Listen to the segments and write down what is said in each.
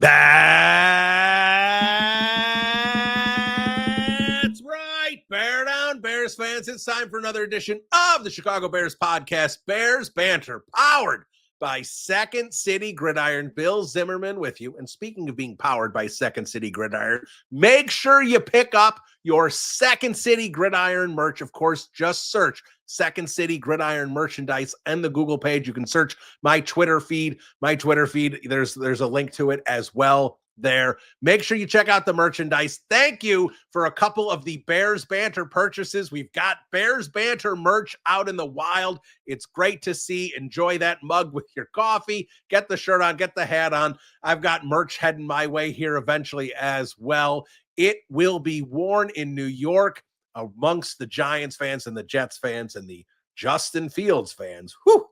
That's right. Bear down, Bears fans. It's time for another edition of the Chicago Bears podcast, Bears Banter, powered by Second City Gridiron. Bill Zimmerman with you. And speaking of being powered by Second City Gridiron, make sure you pick up your Second City Gridiron merch. Of course, just search Second City Gridiron merchandise and the Google page. You can search my Twitter feed. There's a link to it as well there. Make sure you check out the merchandise. Thank you for a couple of the Bears Banter purchases. We've got Bears Banter merch out in the wild. It's great to see. Enjoy that mug with your coffee. Get the shirt on, get the hat on. I've got merch heading my way here eventually as well. It will be worn in New York amongst the Giants fans and the Jets fans and the Justin Fields fans. Whew.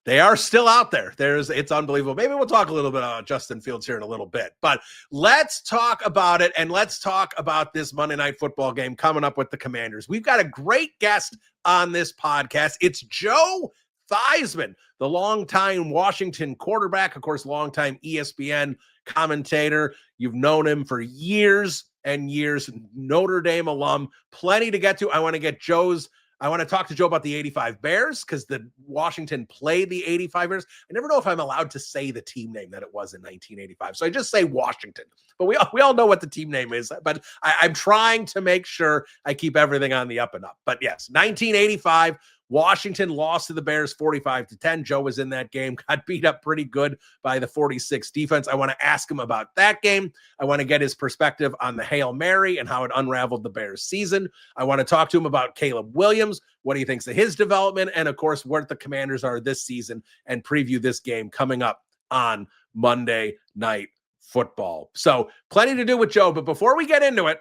They are still out there. It's unbelievable. Maybe we'll talk a little bit about Justin Fields here in a little bit, but let's talk about it. And let's talk about this Monday Night Football game coming up with the Commanders. We've got a great guest on this podcast. It's Joe Theismann, the longtime Washington quarterback, of course, longtime ESPN commentator. You've known him for years and years, Notre Dame alum, plenty to get to. I want to talk to Joe about the 85 Bears because the Washington played the 85 Bears. I never know if I'm allowed to say the team name that it was in 1985. So I just say Washington, but we all know what the team name is, but I'm trying to make sure I keep everything on the up and up. But yes, 1985, Washington lost to the Bears 45-10. Joe was in that game, got beat up pretty good by the 46 defense. I want to ask him about that game. I want to get his perspective on the Hail Mary and how it unraveled the Bears season. I want to talk to him about Caleb Williams, what he thinks of his development, and of course, what the Commanders are this season, and preview this game coming up on Monday Night Football. So plenty to do with Joe, but before we get into it,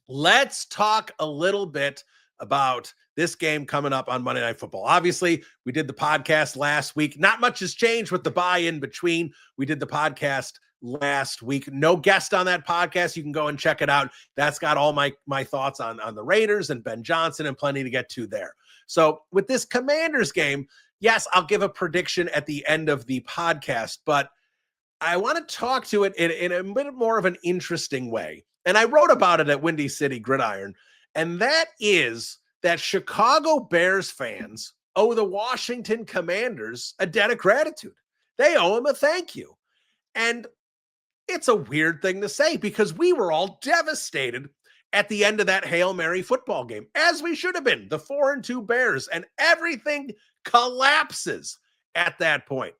let's talk a little bit about this game coming up on Monday Night Football. Obviously, we did the podcast last week. Not much has changed with the bye in between. We did the podcast last week. No guest on that podcast. You can go and check it out. That's got all my thoughts on the Raiders and Ben Johnson and plenty to get to there. So with this Commanders game, yes, I'll give a prediction at the end of the podcast, but I want to talk to it in a bit more of an interesting way. And I wrote about it at Windy City Gridiron, and that is that Chicago Bears fans owe the Washington Commanders a debt of gratitude. They owe them a thank you. And it's a weird thing to say because we were all devastated at the end of that Hail Mary football game, as we should have been, the 4-2 Bears, and everything collapses at that point.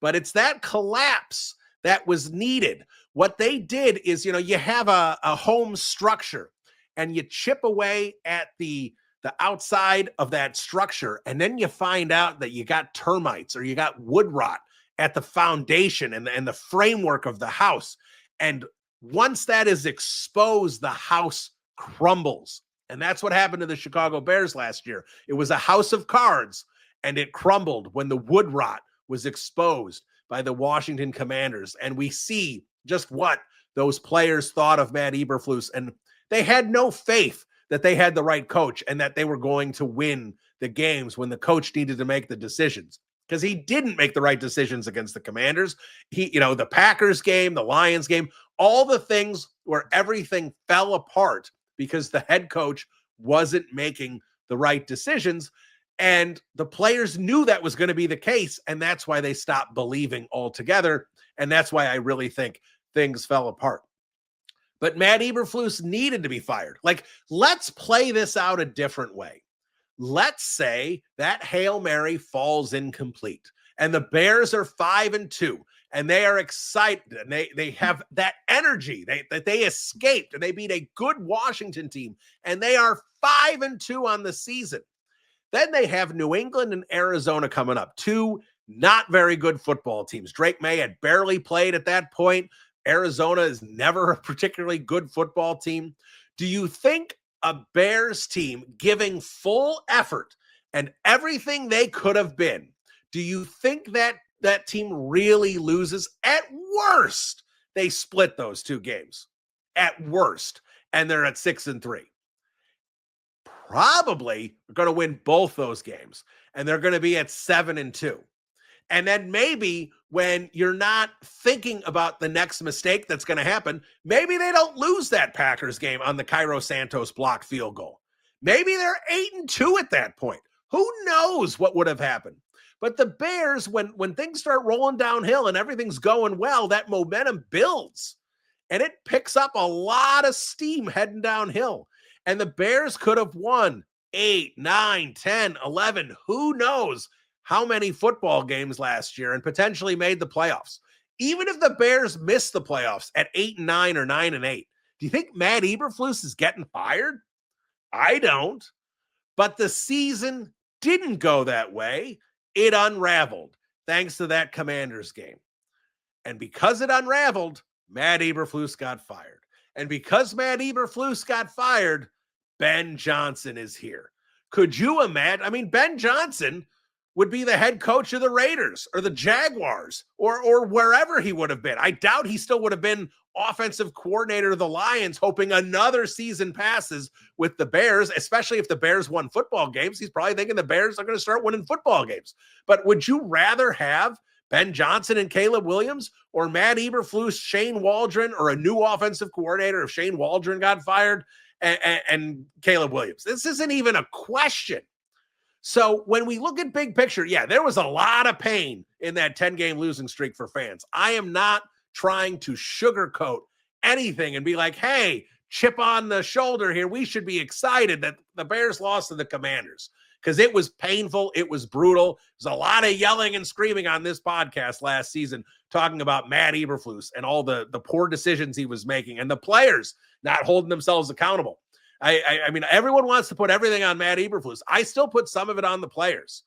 But it's that collapse that was needed. What they did is, you have a home structure and you chip away at the outside of that structure, and then you find out that you got termites or you got wood rot at the foundation and the framework of the house. And once that is exposed, the house crumbles. And that's what happened to the Chicago Bears last year. It was a house of cards, and it crumbled when the wood rot was exposed by the Washington Commanders. And we see just what those players thought of Matt Eberflus, and they had no faith that they had the right coach and that they were going to win the games when the coach needed to make the decisions, because he didn't make the right decisions against the Commanders. The Packers game, the Lions game, all the things where everything fell apart because the head coach wasn't making the right decisions. And the players knew that was going to be the case. And that's why they stopped believing altogether. And that's why I really think things fell apart. But Matt Eberflus needed to be fired. Let's play this out a different way. Let's say that Hail Mary falls incomplete and the Bears are 5-2 and they are excited and they have that energy that they escaped and they beat a good Washington team and they are 5-2 on the season. Then they have New England and Arizona coming up, two not very good football teams. Drake May had barely played at that point. Arizona is never a particularly good football team. Do you think a Bears team giving full effort and everything they could have been, do you think that that team really loses? At worst, they split those two games. At worst. And they're at 6-3. Probably going to win both those games. And they're going to be at 7-2. And then maybe when you're not thinking about the next mistake that's going to happen, maybe they don't lose that Packers game on the Cairo Santos blocked field goal. Maybe they're 8-2 at that point. Who knows what would have happened? But the Bears, when things start rolling downhill and everything's going well, that momentum builds and it picks up a lot of steam heading downhill. And the Bears could have won 8, 9, 10, 11, who knows how many football games last year and potentially made the playoffs. Even if the Bears missed the playoffs at 8-9 or 9-8, do you think Matt Eberflus is getting fired? I don't. But the season didn't go that way. It unraveled thanks to that Commanders game. And because it unraveled, Matt Eberflus got fired. And because Matt Eberflus got fired, Ben Johnson is here. Could you imagine? I mean, Ben Johnson would be the head coach of the Raiders or the Jaguars or wherever he would have been. I doubt he still would have been offensive coordinator of the Lions, hoping another season passes with the Bears, especially if the Bears won football games. He's probably thinking the Bears are going to start winning football games. But would you rather have Ben Johnson and Caleb Williams or Matt Eberflus, Shane Waldron, or a new offensive coordinator if Shane Waldron got fired and Caleb Williams? This isn't even a question. So when we look at big picture, yeah, there was a lot of pain in that 10-game losing streak for fans. I am not trying to sugarcoat anything and be like, hey, chip on the shoulder here. We should be excited that the Bears lost to the Commanders because it was painful. It was brutal. There's a lot of yelling and screaming on this podcast last season talking about Matt Eberflus and all the poor decisions he was making and the players not holding themselves accountable. I mean, everyone wants to put everything on Matt Eberflus. I still put some of it on the players.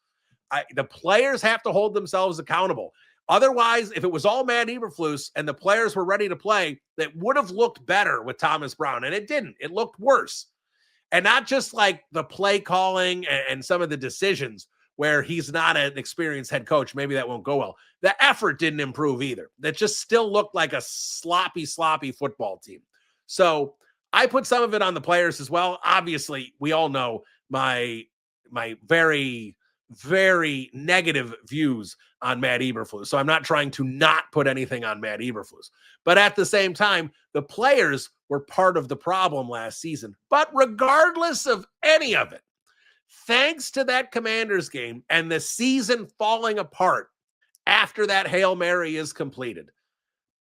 The players have to hold themselves accountable. Otherwise, if it was all Matt Eberflus and the players were ready to play, that would have looked better with Thomas Brown, and it didn't. It looked worse. And not just like the play calling and some of the decisions where he's not an experienced head coach. Maybe that won't go well. The effort didn't improve either. That just still looked like a sloppy football team. So I put some of it on the players as well. Obviously, we all know my very, very negative views on Matt Eberflus. So I'm not trying to not put anything on Matt Eberflus. But at the same time, the players were part of the problem last season. But regardless of any of it, thanks to that Commanders game and the season falling apart after that Hail Mary is completed,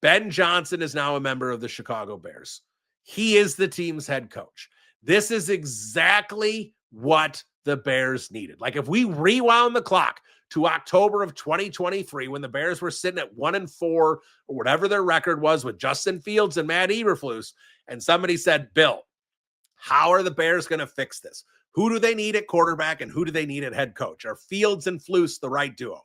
Ben Johnson is now a member of the Chicago Bears. He is the team's head coach. This is exactly what the Bears needed. Like if we rewound the clock to October of 2023, when the Bears were sitting at 1-4 or whatever their record was with Justin Fields and Matt Eberflus, and somebody said, Bill, how are the Bears going to fix this? Who do they need at quarterback and who do they need at head coach? Are Fields and Flus the right duo?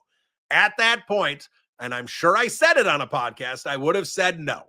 At that point, and I'm sure I said it on a podcast, I would have said no.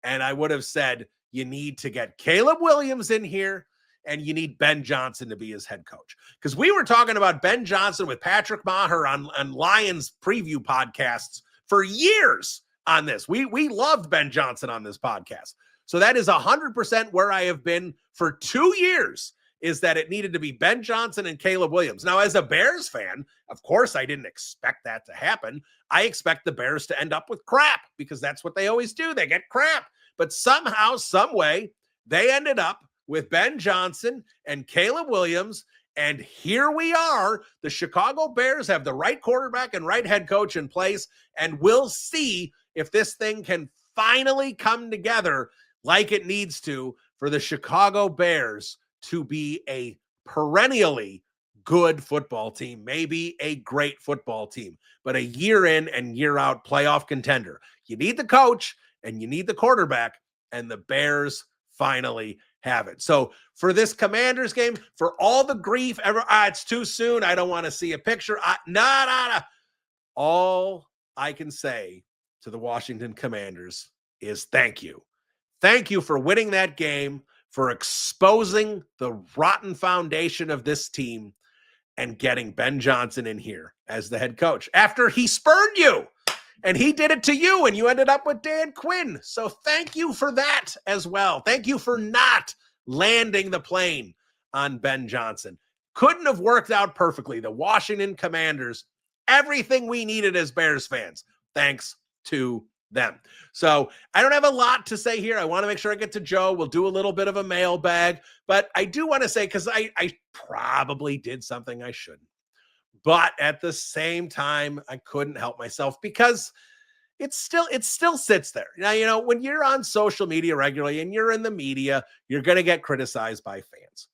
And I would have said, you need to get Caleb Williams in here, and you need Ben Johnson to be his head coach. Because we were talking about Ben Johnson with Patrick Maher on Lions preview podcasts for years on this. We loved Ben Johnson on this podcast. So that is 100% where I have been for 2 years, is that it needed to be Ben Johnson and Caleb Williams. Now, as a Bears fan, of course, I didn't expect that to happen. I expect the Bears to end up with crap because that's what they always do. They get crap. But somehow, some way, they ended up with Ben Johnson and Caleb Williams. And here we are. The Chicago Bears have the right quarterback and right head coach in place. And we'll see if this thing can finally come together like it needs to for the Chicago Bears to be a perennially good football team, maybe a great football team, but a year in and year out playoff contender. You need the coach and you need the quarterback, and the Bears finally have it. So for this Commanders game, for all the grief ever, it's too soon. I don't want to see a picture. No. All I can say to the Washington Commanders is thank you. Thank you for winning that game, for exposing the rotten foundation of this team and getting Ben Johnson in here as the head coach after he spurned you. And he did it to you, and you ended up with Dan Quinn. So thank you for that as well. Thank you for not landing the plane on Ben Johnson. Couldn't have worked out perfectly. The Washington Commanders everything we needed as Bears fans, thanks to them. So I don't have a lot to say here. I want to make sure I get to Joe. We'll do a little bit of a mailbag, but I do want to say, because I probably did something I shouldn't. But at the same time, I couldn't help myself, because it still sits there. Now, when you're on social media regularly and you're in the media, you're going to get criticized by fans.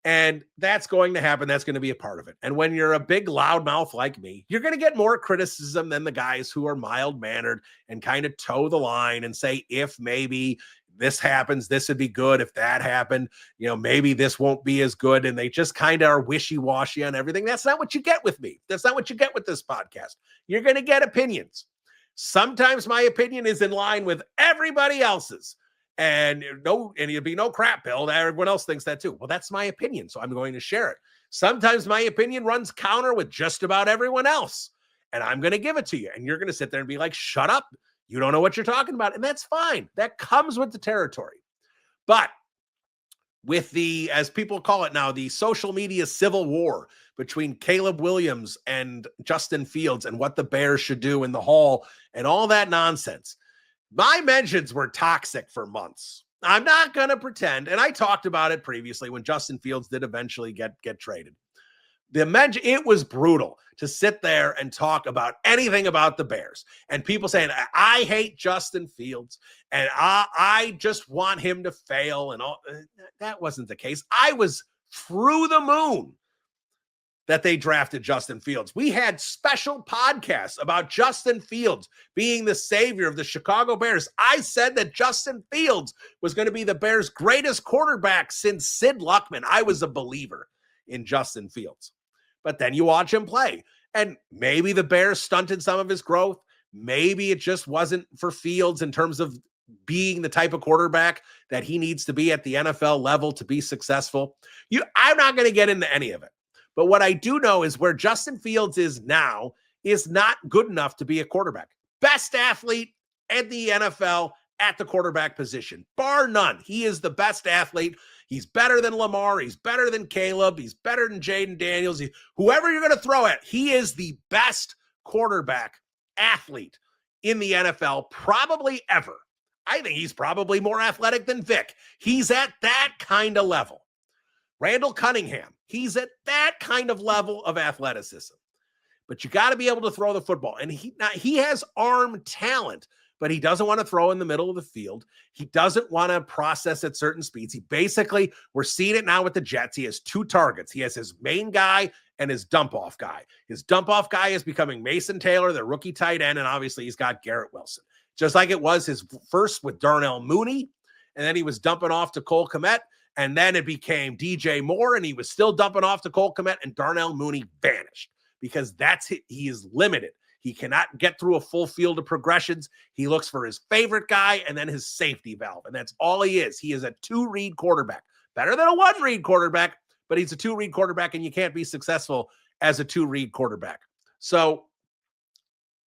And that's going to happen. That's going to be a part of it. And when you're a big loudmouth like me, you're going to get more criticism than the guys who are mild-mannered and kind of toe the line and say, if maybe this happens, this would be good. If that happened, maybe this won't be as good. And they just kind of are wishy-washy on everything. That's not what you get with me. That's not what you get with this podcast. You're going to get opinions. Sometimes my opinion is in line with everybody else's. And it'd be no crap, Bill. Everyone else thinks that too. Well, that's my opinion, so I'm going to share it. Sometimes my opinion runs counter with just about everyone else, and I'm going to give it to you. And you're going to sit there and be like, shut up. You don't know what you're talking about. And that's fine. That comes with the territory. But with the, as people call it now, the social media civil war between Caleb Williams and Justin Fields and what the Bears should do in the hall and all that nonsense, my mentions were toxic for months. I'm not going to pretend, and I talked about it previously when Justin Fields did eventually get traded. It was brutal to sit there and talk about anything about the Bears, and people saying, I hate Justin Fields, and I just want him to fail, and all. That wasn't the case. I was through the moon that they drafted Justin Fields. We had special podcasts about Justin Fields being the savior of the Chicago Bears. I said that Justin Fields was going to be the Bears' greatest quarterback since Sid Luckman. I was a believer in Justin Fields. But then you watch him play, and maybe the Bears stunted some of his growth. Maybe it just wasn't for Fields in terms of being the type of quarterback that he needs to be at the NFL level to be successful. I'm not going to get into any of it. But what I do know is where Justin Fields is now is not good enough to be a quarterback. Best athlete in the NFL at the quarterback position, bar none. He is the best athlete. He's better than Lamar. He's better than Caleb. He's better than Jayden Daniels. Whoever you're going to throw at, he is the best quarterback athlete in the NFL probably ever. I think he's probably more athletic than Vic. He's at that kind of level. Randall Cunningham, he's at that kind of level of athleticism. But you got to be able to throw the football. And he has arm talent, but he doesn't want to throw in the middle of the field. He doesn't want to process at certain speeds. We're seeing it now with the Jets. He has two targets. He has his main guy and his dump-off guy. His dump-off guy is becoming Mason Taylor, the rookie tight end, and obviously he's got Garrett Wilson. Just like it was his first with Darnell Mooney, and then he was dumping off to Cole Kmet. And then it became DJ Moore, and he was still dumping off to Cole Kmet, and Darnell Mooney vanished because he is limited. He cannot get through a full field of progressions. He looks for his favorite guy and then his safety valve, and that's all he is. He is a two-read quarterback. Better than a one-read quarterback, but he's a two-read quarterback, and you can't be successful as a two-read quarterback. So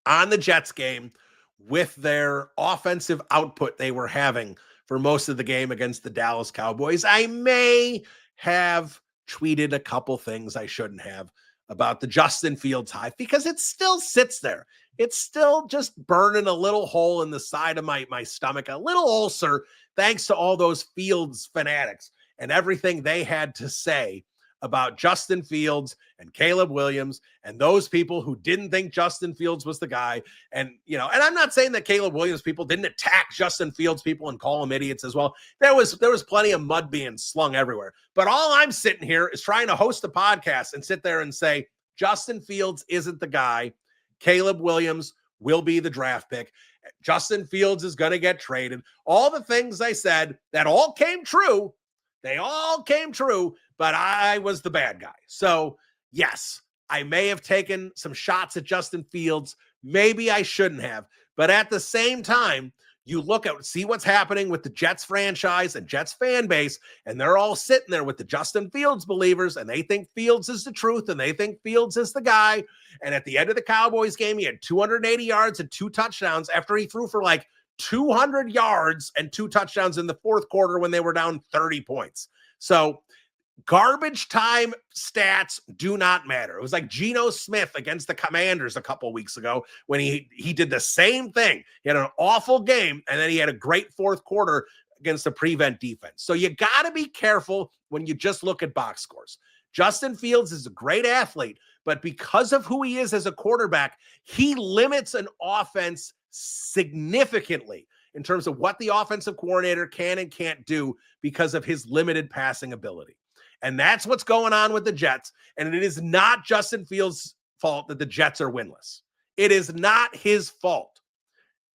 on the Jets game, with their offensive output they were having for most of the game against the Dallas Cowboys, I may have tweeted a couple things I shouldn't have about the Justin Fields hype, because it still sits there. It's still just burning a little hole in the side of my stomach, a little ulcer, thanks to all those Fields fanatics and everything they had to say about Justin Fields and Caleb Williams and those people who didn't think Justin Fields was the guy. And, and I'm not saying that Caleb Williams people didn't attack Justin Fields people and call them idiots as well. There was plenty of mud being slung everywhere. But all I'm sitting here is trying to host a podcast and sit there and say, Justin Fields isn't the guy. Caleb Williams will be the draft pick. Justin Fields is going to get traded. All the things I said that all came true. They all came true, but I was the bad guy. So, yes, I may have taken some shots at Justin Fields. Maybe I shouldn't have. But at the same time, you see what's happening with the Jets franchise and Jets fan base, and they're all sitting there with the Justin Fields believers, and they think Fields is the truth, and they think Fields is the guy. And at the end of the Cowboys game, he had 280 yards and 2 touchdowns after he threw for like 200 yards and 2 touchdowns in the fourth quarter when they were down 30 points. So Garbage time stats do not matter. It was like Geno Smith against the Commanders a couple weeks ago when he did the same thing. He had an awful game, and then he had a great fourth quarter against the prevent defense. So you got to be careful when you just look at box scores. Justin Fields is a great athlete, but because of who he is as a quarterback, he limits an offense significantly in terms of what the offensive coordinator can and can't do because of his limited passing ability. And that's what's going on with the Jets. And it is not Justin Fields' fault that the Jets are winless. It is not his fault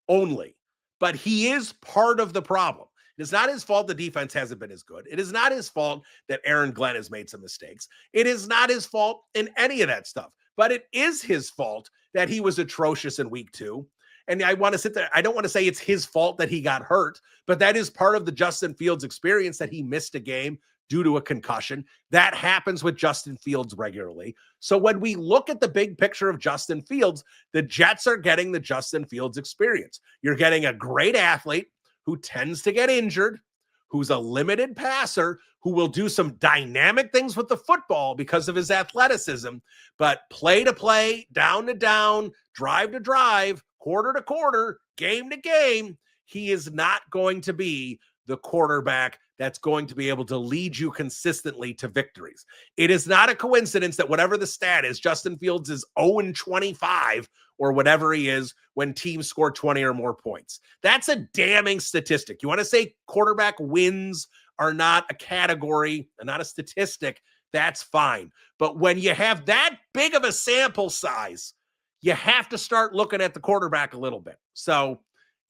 only, but he is part of the problem. It is not his fault the defense hasn't been as good. It is not his fault that Aaron Glenn has made some mistakes. It is not his fault in any of that stuff. But it is his fault that he was atrocious in week 2. And I want to sit there. I don't want to say it's his fault that he got hurt, but that is part of the Justin Fields experience, that he missed a game due to a concussion. That happens with Justin Fields regularly. So when we look at the big picture of Justin Fields, the Jets are getting the Justin Fields experience. You're getting a great athlete who tends to get injured, who's a limited passer, who will do some dynamic things with the football because of his athleticism, but play to play, down to down, drive to drive, quarter to quarter, game to game, he is not going to be the quarterback that's going to be able to lead you consistently to victories. It is not a coincidence that whatever the stat is, Justin Fields is 0-25 or whatever he is when teams score 20 or more points. That's a damning statistic. You want to say quarterback wins are not a category and not a statistic, that's fine. But when you have that big of a sample size, you have to start looking at the quarterback a little bit. So,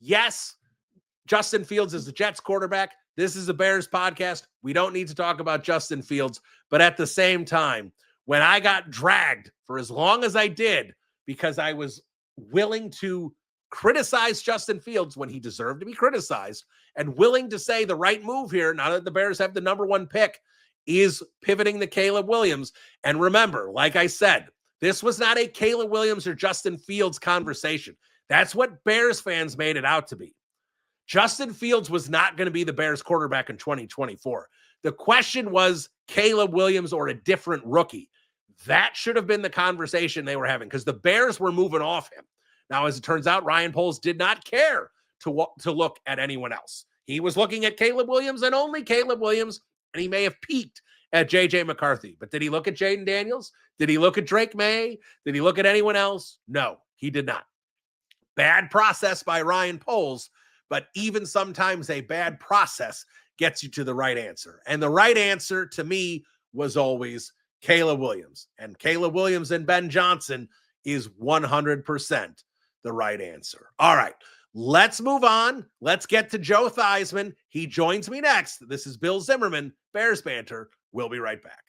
yes, Justin Fields is the Jets quarterback. This is a Bears podcast. We don't need to talk about Justin Fields. But at the same time, when I got dragged for as long as I did because I was willing to criticize Justin Fields when he deserved to be criticized and willing to say the right move here, now that the Bears have the number 1 pick, is pivoting to Caleb Williams. And remember, like I said, this was not a Caleb Williams or Justin Fields conversation. That's what Bears fans made it out to be. Justin Fields was not going to be the Bears quarterback in 2024. The question was Caleb Williams or a different rookie. That should have been the conversation they were having because the Bears were moving off him. Now, as it turns out, Ryan Poles did not care to look at anyone else. He was looking at Caleb Williams and only Caleb Williams, and he may have peeked at J.J. McCarthy. But did he look at Jayden Daniels? Did he look at Drake May? Did he look at anyone else? No, he did not. Bad process by Ryan Poles. But even sometimes a bad process gets you to the right answer. And the right answer to me was always Caleb Williams. And Caleb Williams and Ben Johnson is 100% the right answer. All right, let's move on. Let's get to Joe Theismann. He joins me next. This is Bill Zimmerman, Bears Banter. We'll be right back.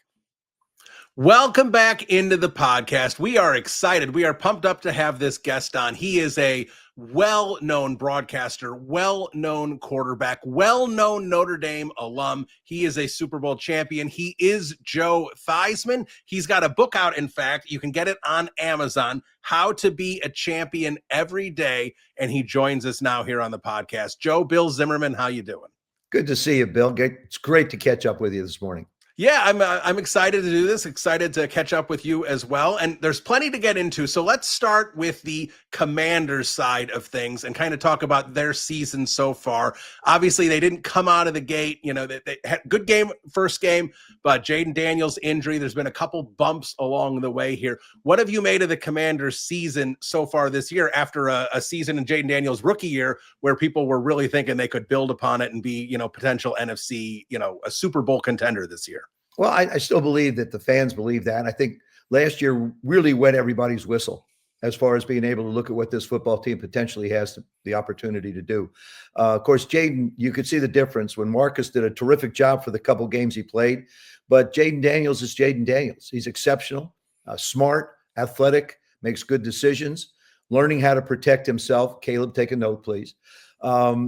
Welcome back into the podcast. We are excited. We are pumped up to have this guest on. He is a well-known broadcaster, well-known quarterback, well-known Notre Dame alum. He is a Super Bowl champion. He is Joe Theismann. He's got a book out, in fact. You can get it on Amazon, How to Be a Champion Every Day, and he joins us now here on the podcast. Joe, Bill Zimmerman, how you doing? Good to see you, Bill. It's great to catch up with you this morning. Yeah, I'm excited to do this, excited to catch up with you as well. And there's plenty to get into. So let's start with the Commanders side of things and kind of talk about their season so far. Obviously, they didn't come out of the gate. You know, they had a good game, first game, but Jayden Daniels injury, there's been a couple bumps along the way here. What have you made of the Commanders season so far this year after a season in Jayden Daniels' rookie year where people were really thinking they could build upon it and be, potential NFC, a Super Bowl contender this year? Well, I still believe that the fans believe that. I think last year really wet everybody's whistle as far as being able to look at what this football team potentially has the opportunity to do. Of course, Jayden, you could see the difference when Marcus did a terrific job for the couple games he played, but Jayden Daniels is Jayden Daniels. He's exceptional, smart, athletic, makes good decisions, learning how to protect himself. Caleb, take a note, please.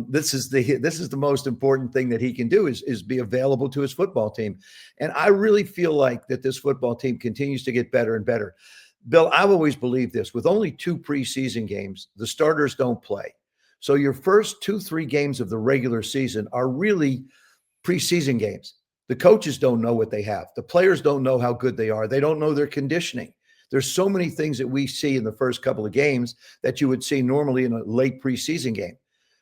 This is the most important thing that he can do is be available to his football team. And I really feel like that this football team continues to get better and better. Bill, I've always believed this. With only 2 preseason games, the starters don't play. So your first 2-3 games of the regular season are really preseason games. The coaches don't know what they have. The players don't know how good they are. They don't know their conditioning. There's so many things that we see in the first couple of games that you would see normally in a late preseason game.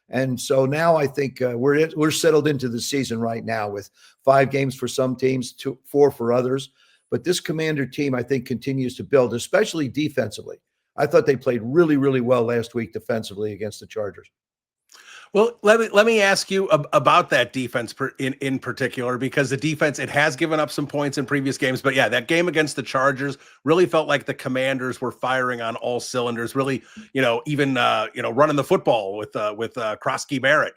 And so now I think we're settled into the season right now with 5 games for some teams, 4 for others. But this Commander team, I think, continues to build, especially defensively. I thought they played really, really well last week defensively against the Chargers. Well, let me ask you about that defense in particular, because the defense, it has given up some points in previous games, but yeah, that game against the Chargers really felt like the Commanders were firing on all cylinders. Really, even running the football with Krosky Barrett.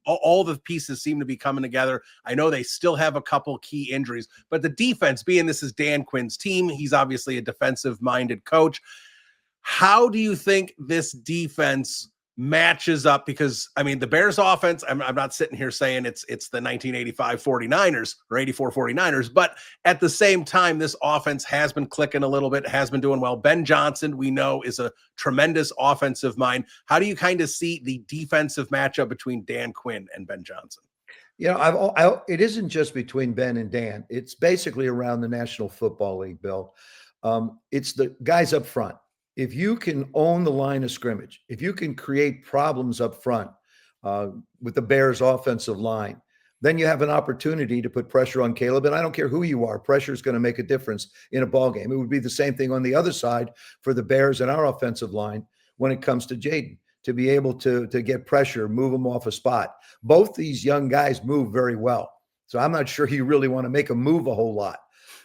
All the pieces seem to be coming together. I know they still have a couple key injuries, but the defense, being this is Dan Quinn's team, he's obviously a defensive-minded coach. How do you think this defense matches up? Because I mean, the Bears offense, I'm not sitting here saying it's the 1985 49ers or 84 49ers, but at the same time, this offense has been clicking a little bit, has been doing well. Ben Johnson, we know, is a tremendous offensive mind. How do you kind of see the defensive matchup between Dan Quinn and Ben Johnson? It isn't just between Ben and Dan. It's basically around the National Football League, Bill. It's the guys up front. If you can own the line of scrimmage, if you can create problems up front with the Bears offensive line, then you have an opportunity to put pressure on Caleb. And I don't care who you are, pressure is going to make a difference in a ball game. It would be the same thing on the other side for the Bears and our offensive line when it comes to Jayden, to be able to get pressure, move them off a spot. Both these young guys move very well. So I'm not sure you really want to make them move a whole lot.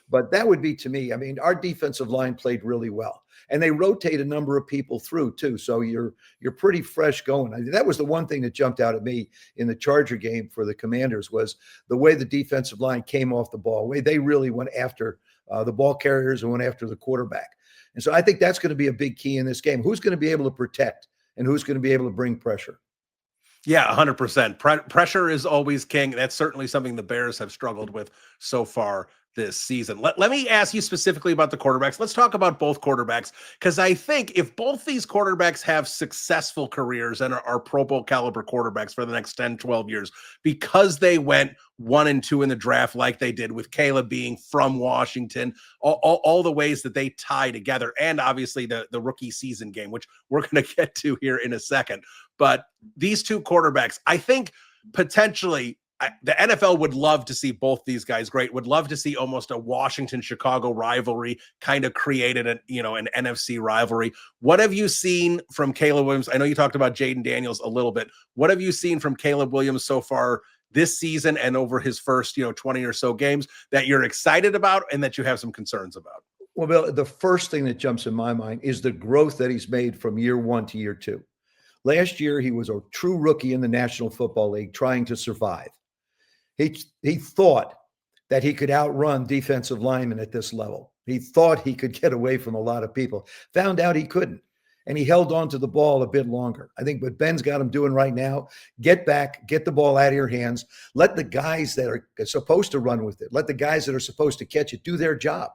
But that would be, to me, I mean, our defensive line played really well. And they rotate a number of people through too. So you're pretty fresh going. I mean, that was the one thing that jumped out at me in the Charger game for the Commanders, was the way the defensive line came off the ball, the way they really went after the ball carriers and went after the quarterback. And so I think that's going to be a big key in this game. Who's going to be able to protect and who's going to be able to bring pressure? Yeah, 100%. Pressure is always king. That's certainly something the Bears have struggled with so far this season. Let me ask you specifically about the quarterbacks. Let's talk about both quarterbacks, because I think if both these quarterbacks have successful careers and are Pro Bowl caliber quarterbacks for the next 10, 12 years, because they went 1 and 2 in the draft like they did, with Caleb being from Washington, all the ways that they tie together, and obviously the rookie season game, which we're going to get to here in a second. But these two quarterbacks, I think potentially the NFL would love to see both these guys great, would love to see almost a Washington-Chicago rivalry kind of created, an NFC rivalry. What have you seen from Caleb Williams? I know you talked about Jayden Daniels a little bit. What have you seen from Caleb Williams so far this season and over his first, 20 or so games that you're excited about and that you have some concerns about? Well, Bill, the first thing that jumps in my mind is the growth that he's made from year 1 to year 2. Last year, he was a true rookie in the National Football League trying to survive. He thought that he could outrun defensive linemen at this level. He thought he could get away from a lot of people. Found out he couldn't, and he held on to the ball a bit longer. I think what Ben's got him doing right now, get back, get the ball out of your hands. Let the guys that are supposed to run with it, let the guys that are supposed to catch it do their job.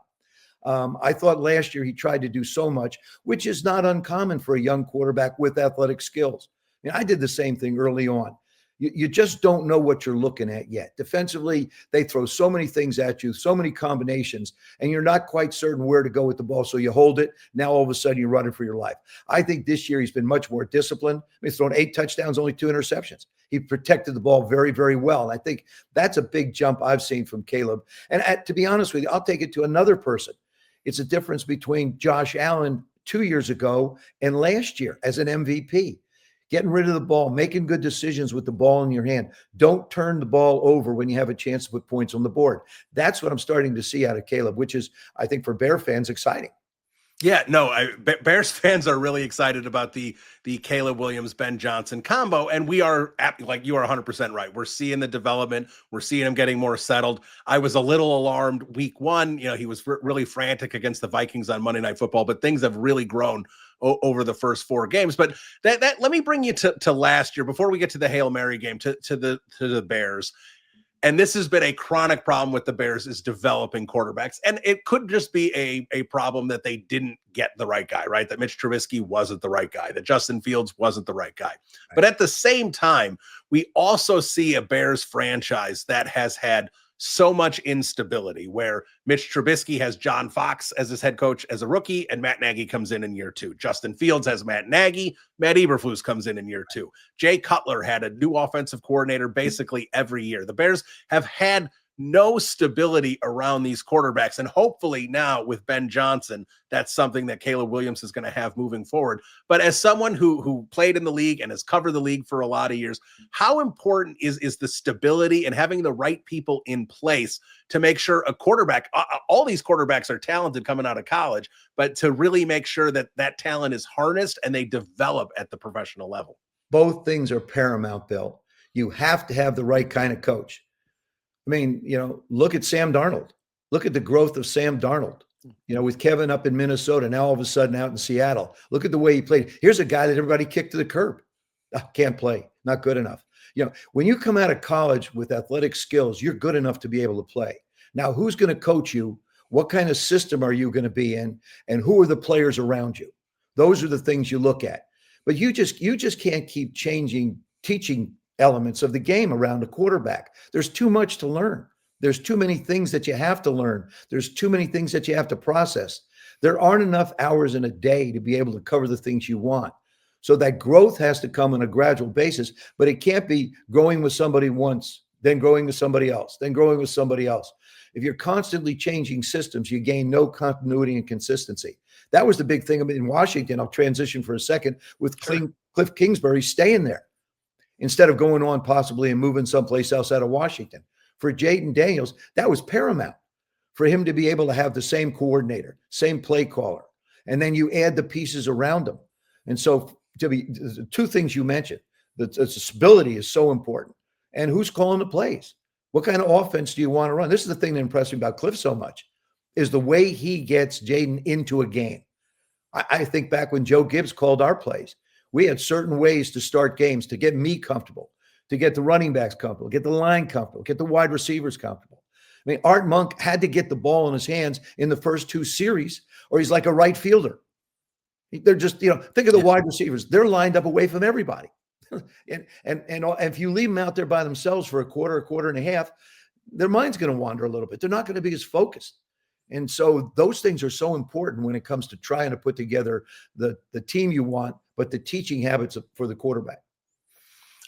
I thought last year he tried to do so much, which is not uncommon for a young quarterback with athletic skills. I did the same thing early on. You just don't know what you're looking at yet. Defensively, they throw so many things at you, so many combinations, and you're not quite certain where to go with the ball. So you hold it. Now all of a sudden you're running for your life. I think this year he's been much more disciplined. He's thrown 8 touchdowns, only 2 interceptions. He protected the ball very, very well. And I think that's a big jump I've seen from Caleb. And to be honest with you, I'll take it to another person. It's a difference between Josh Allen 2 years ago and last year as an MVP. Getting rid of the ball, making good decisions with the ball in your hand. Don't turn the ball over when you have a chance to put points on the board. That's what I'm starting to see out of Caleb, which is, I think, for Bear fans, exciting. Yeah, no, Bears fans are really excited about the Caleb Williams, Ben Johnson combo. And we are, like you are 100% right. We're seeing the development. We're seeing him getting more settled. I was a little alarmed week 1. He was really frantic against the Vikings on Monday Night Football, but things have really grown over the first 4 games. But that let me bring you to last year before we get to the Hail Mary game, to the Bears. And this has been a chronic problem with the Bears, is developing quarterbacks. And it could just be a problem that they didn't get the right guy, right? That Mitch Trubisky wasn't the right guy, that Justin Fields wasn't the right guy. Right. But at the same time, we also see a Bears franchise that has had so much instability, where Mitch Trubisky has John Fox as his head coach as a rookie, and Matt Nagy comes in year 2. Justin Fields has Matt Nagy. Matt Eberflus comes in year 2. Jay Cutler had a new offensive coordinator basically every year. The Bears have had no stability around these quarterbacks. And hopefully now with Ben Johnson, that's something that Caleb Williams is going to have moving forward. But as someone who played in the league and has covered the league for a lot of years, how important is the stability and having the right people in place to make sure a quarterback, all these quarterbacks are talented coming out of college, but to really make sure that that talent is harnessed and they develop at the professional level? Both things are paramount, Bill. You have to have the right kind of coach. I mean, look at Sam Darnold. Look at the growth of Sam Darnold, with Kevin up in Minnesota, now all of a sudden out in Seattle. Look at the way he played. Here's a guy that everybody kicked to the curb. Can't play, not good enough. When you come out of college with athletic skills, you're good enough to be able to play. Now, who's going to coach you? What kind of system are you going to be in? And who are the players around you? Those are the things you look at. But you just can't keep teaching elements of the game around a quarterback. There's too much to learn. There's too many things that you have to learn. There's too many things that you have to process. There aren't enough hours in a day to be able to cover the things you want. So that growth has to come on a gradual basis, but it can't be growing with somebody once, then growing with somebody else, then growing with somebody else. If you're constantly changing systems, you gain no continuity and consistency. That was the big thing in Washington. I'll transition for a second with Cliff Kingsbury staying there, instead of going on possibly and moving someplace else out of Washington. For Jayden Daniels, that was paramount for him to be able to have the same coordinator, same play caller, and then you add the pieces around him. And so two things you mentioned, the stability is so important. And who's calling the plays? What kind of offense do you want to run? This is the thing that impressed me about Cliff so much, is the way he gets Jayden into a game. I think back when Joe Gibbs called our plays, we had certain ways to start games to get me comfortable, to get the running backs comfortable, get the line comfortable, get the wide receivers comfortable. I mean, Art Monk had to get the ball in his hands in the first 2 series, or he's like a right fielder. They're just, think of the wide receivers. They're lined up away from everybody. and if you leave them out there by themselves for a quarter and a half, their mind's going to wander a little bit. They're not going to be as focused. And so those things are so important when it comes to trying to put together the team you want, but the teaching habits for the quarterback.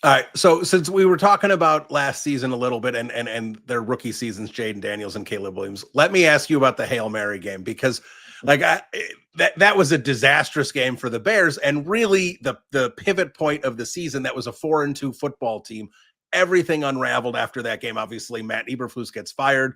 All right. So since we were talking about last season a little bit and their rookie seasons, Jayden Daniels and Caleb Williams, let me ask you about the Hail Mary game, because that was a disastrous game for the Bears, and really the pivot point of the season. That was a 4-2 football team. Everything unraveled after that game. Obviously, Matt Eberflus gets fired.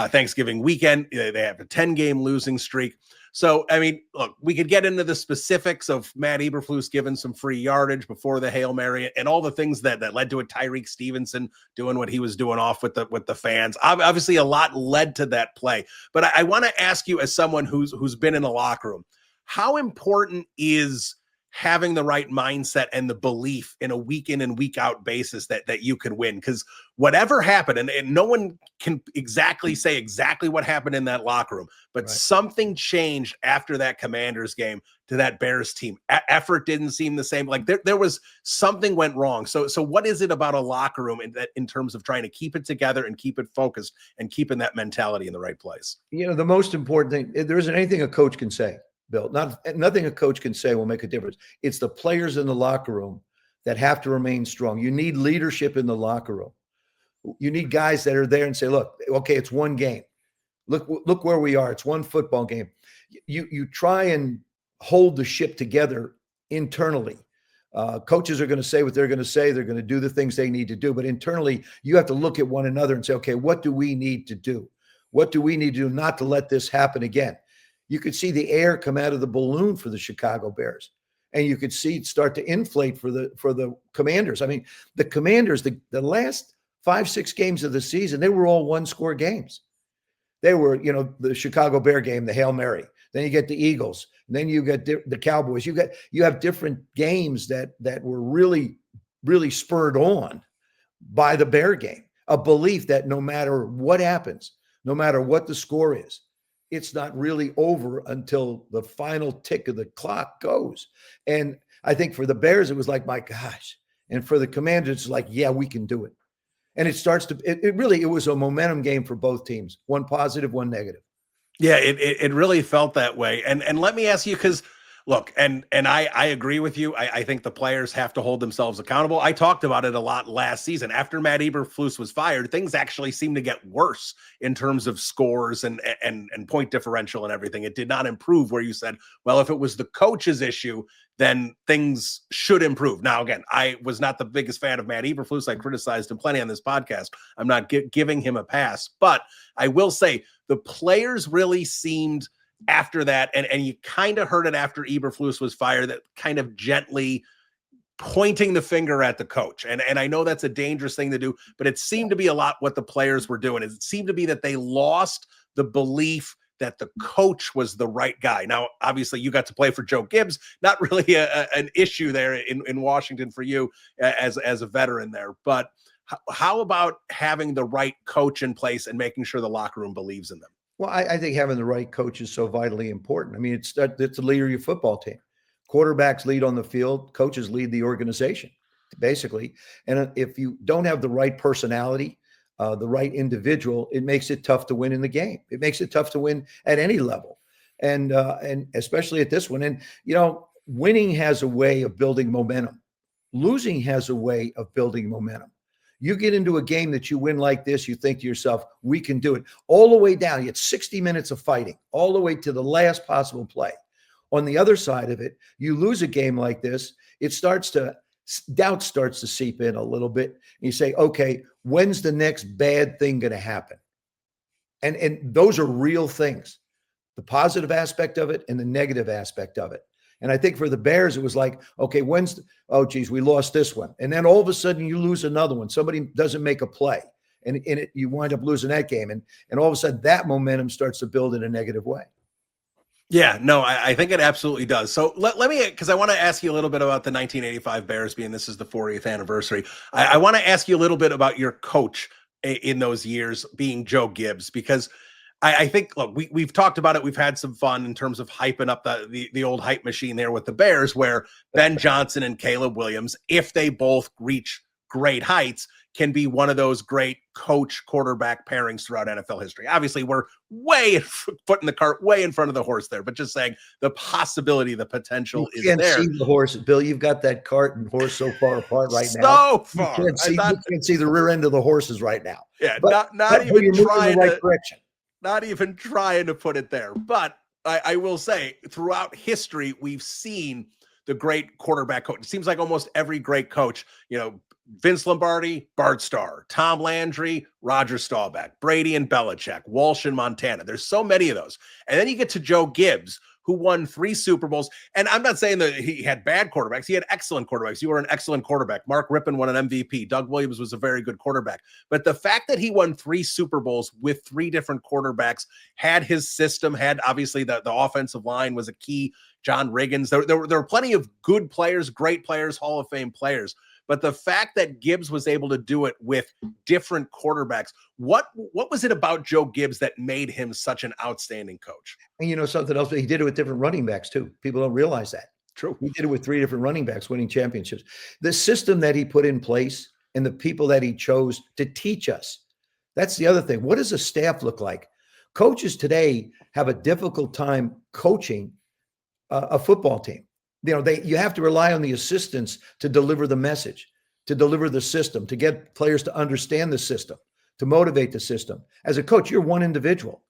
Thanksgiving weekend, they have a 10-game losing streak. So, I mean, look, we could get into the specifics of Matt Eberflus giving some free yardage before the Hail Mary and all the things that led to it. Tyreek Stevenson doing what he was doing off with the fans. Obviously, a lot led to that play. But I want to ask you, as someone who's been in the locker room, how important is having the right mindset and the belief in a week in and week out basis that you could win? Because whatever happened, and no one can exactly say exactly what happened in that locker room, but something changed after that Commanders game to that Bears team. Effort didn't seem the same. Like there was something went wrong. So what is it about a locker room in terms of trying to keep it together and keep it focused and keeping that mentality in the right place? The most important thing, there isn't anything a coach can say, Bill. Nothing a coach can say will make a difference. It's the players in the locker room that have to remain strong. You need leadership in the locker room. You need guys that are there and say, look, okay, it's one game. Look where we are. It's one football game. You try and hold the ship together internally. Coaches are going to say what they're going to say. They're going to do the things they need to do. But internally, you have to look at one another and say, okay, what do we need to do? What do we need to do not to let this happen again? You could see the air come out of the balloon for the Chicago Bears, and you could see it start to inflate for the Commanders. I mean, the Commanders, the last 5-6 games of the season, they were all 1-score games. They were, the Chicago Bear game, the Hail Mary. Then you get the Eagles. And then you get the Cowboys. You have different games that were really, really spurred on by the Bear game. A belief that no matter what happens, no matter what the score is, it's not really over until the final tick of the clock goes. And I think for the Bears, it was like, my gosh. And for the Commanders, it's like, yeah, we can do it. And it starts to, it was a momentum game for both teams. One positive, one negative. Yeah, it really felt that way. And let me ask you, because look, and I agree with you. I think the players have to hold themselves accountable. I talked about it a lot last season. After Matt Eberflus was fired, things actually seemed to get worse in terms of scores and point differential and everything. It did not improve, where you said, well, if it was the coach's issue, then things should improve. Now, again, I was not the biggest fan of Matt Eberflus. I criticized him plenty on this podcast. I'm not giving him a pass, but I will say the players really seemed after that, and you kind of heard it after Eberflus was fired, that kind of gently pointing the finger at the coach. And I know that's a dangerous thing to do, but it seemed to be a lot what the players were doing. It seemed to be that they lost the belief that the coach was the right guy. Now, obviously, you got to play for Joe Gibbs, not really an issue there in Washington for you as a veteran there. But how about having the right coach in place and making sure the locker room believes in them? Well, I think having the right coach is so vitally important. I mean, it's the leader of your football team. Quarterbacks lead on the field, coaches lead the organization, basically. And if you don't have the right personality, the right individual, it makes it tough to win in the game. It makes it tough to win at any level, and especially at this one. And winning has a way of building momentum. Losing has a way of building momentum. You get into a game that you win like this, you think to yourself, we can do it. All the way down, you get 60 minutes of fighting, all the way to the last possible play. On the other side of it, you lose a game like this, doubt starts to seep in a little bit. And you say, okay, when's the next bad thing going to happen? And those are real things, the positive aspect of it and the negative aspect of it. And I think for the Bears, it was like, okay, oh, geez, we lost this one. And then all of a sudden you lose another one. Somebody doesn't make a play and you wind up losing that game. And all of a sudden that momentum starts to build in a negative way. Yeah, no, I think it absolutely does. So let me, because I want to ask you a little bit about the 1985 Bears, being this is the 40th anniversary. I want to ask you a little bit about your coach in those years, being Joe Gibbs, because I think, look, we've talked about it. We've had some fun in terms of hyping up the old hype machine there with the Bears, where Ben Johnson and Caleb Williams, if they both reach great heights, can be one of those great coach quarterback pairings throughout NFL history. Obviously, we're putting the cart way in front of the horse there, but just saying the possibility, the potential is there. You can't see the horse, Bill. You've got that cart and horse so far apart right now. So far. You can't see the rear end of the horses right now. Yeah, but not even trying in the right direction. Not even trying to put it there. But I will say, throughout history, we've seen the great quarterback coach. It seems like almost every great coach, Vince Lombardi, Bart Starr, Tom Landry, Roger Staubach, Brady and Belichick, Walsh and Montana. There's so many of those. And then you get to Joe Gibbs, who won 3 Super Bowls. And I'm not saying that he had bad quarterbacks. He had excellent quarterbacks. You were an excellent quarterback. Mark Rippon won an MVP. Doug Williams was a very good quarterback. But the fact that he won 3 Super Bowls with 3 different quarterbacks, had his system, had obviously the offensive line was a key. John Riggins. There were plenty of good players, great players, Hall of Fame players. But the fact that Gibbs was able to do it with different quarterbacks, what was it about Joe Gibbs that made him such an outstanding coach? And something else, he did it with different running backs too. People don't realize that. True. He did it with 3 different running backs winning championships. The system that he put in place and the people that he chose to teach us. That's the other thing. What does a staff look like? Coaches today have a difficult time coaching a football team. You have to rely on the assistants to deliver the message, to deliver the system, to get players to understand the system, to motivate the system. As a coach, you're one individual.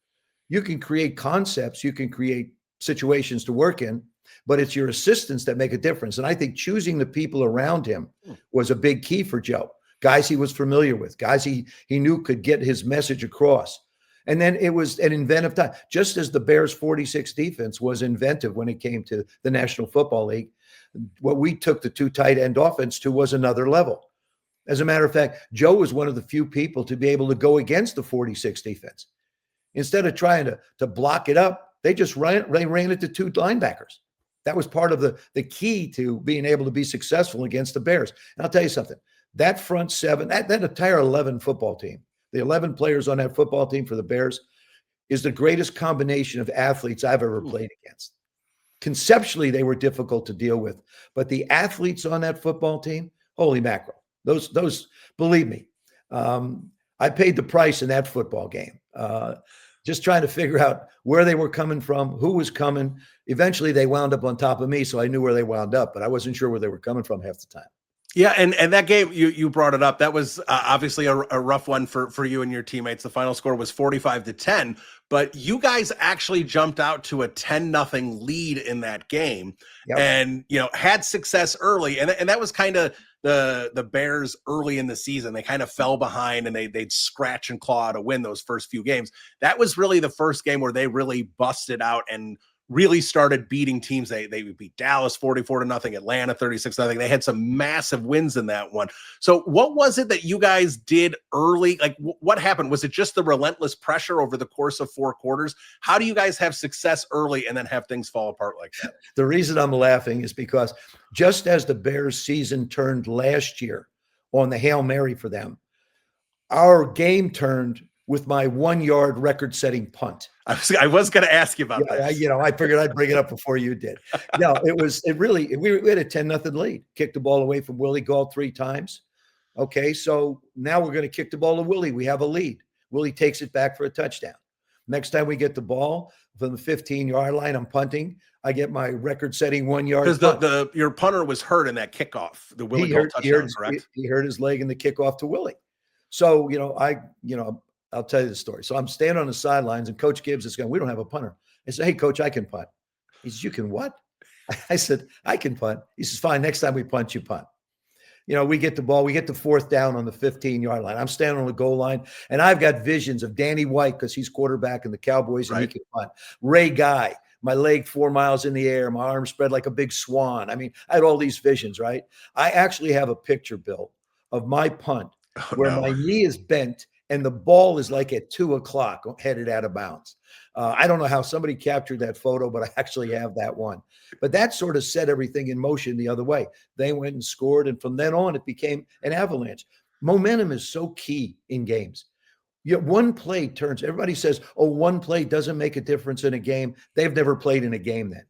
You can create concepts, you can create situations to work in, but it's your assistants that make a difference. And I think choosing the people around him was a big key for Joe. Guys he was familiar with, guys he knew could get his message across. And then it was an inventive time. Just as the Bears 46 defense was inventive when it came to the National Football League, what we took the 2 tight end offense to was another level. As a matter of fact, Joe was one of the few people to be able to go against the 46 defense. Instead of trying to block it up, they just ran it to 2 linebackers. That was part of the key to being able to be successful against the Bears. And I'll tell you something, that front 7, that entire 11 football team, the 11 players on that football team for the Bears is the greatest combination of athletes I've ever played against. Conceptually, they were difficult to deal with, but the athletes on that football team, holy mackerel, those, believe me, I paid the price in that football game. Just trying to figure out where they were coming from, who was coming. Eventually, they wound up on top of me, so I knew where they wound up, but I wasn't sure where they were coming from half the time. Yeah, and that game you brought it up. That was obviously a rough one for you and your teammates. The final score was 45-10, but you guys actually jumped out to a 10-0 lead in that game, Yep. and had success early. And that was kind of the Bears early in the season. They kind of fell behind and they'd scratch and claw to win those first few games. That was really the first game where they really busted out and really started beating teams. They beat Dallas 44-0, Atlanta 36-0. They had some massive wins in that one. So what was it that you guys did early? Like what happened? Was it just the relentless pressure over the course of 4 quarters? How do you guys have success early and then have things fall apart like that? The reason I'm laughing is because just as the Bears season turned last year on the Hail Mary for them, our game turned with my 1-yard record-setting punt. I was going to ask you about that. I figured I'd bring it up before you did. No, we had a 10-0 lead. Kicked the ball away from Willie Gault 3 times. Okay, so now we're going to kick the ball to Willie. We have a lead. Willie takes it back for a touchdown. Next time we get the ball from the 15-yard line, I'm punting. I get my record-setting 1-yard. Because your punter was hurt in that kickoff, the Willie Gault touchdown, correct? He hurt his leg in the kickoff to Willie. So I'll tell you the story. So I'm standing on the sidelines and Coach Gibbs is going, we don't have a punter. I said, hey, Coach, I can punt. He says, you can what? I said, I can punt. He says, fine. Next time we punt, you punt. We get the ball. We get the 4th down on the 15-yard line. I'm standing on the goal line, and I've got visions of Danny White because he's quarterback in the Cowboys and he can punt. Ray Guy, my leg 4 miles in the air, my arms spread like a big swan. I mean, I had all these visions, right? I actually have a picture, Bill, of my punt where my knee is bent and the ball is like at 2:00 headed out of bounds. I don't know how somebody captured that photo, but I actually have that one. But that sort of set everything in motion the other way. They went and scored, and from then on, it became an avalanche. Momentum is so key in games. One play turns. Everybody says, oh, one play doesn't make a difference in a game. They've never played in a game then.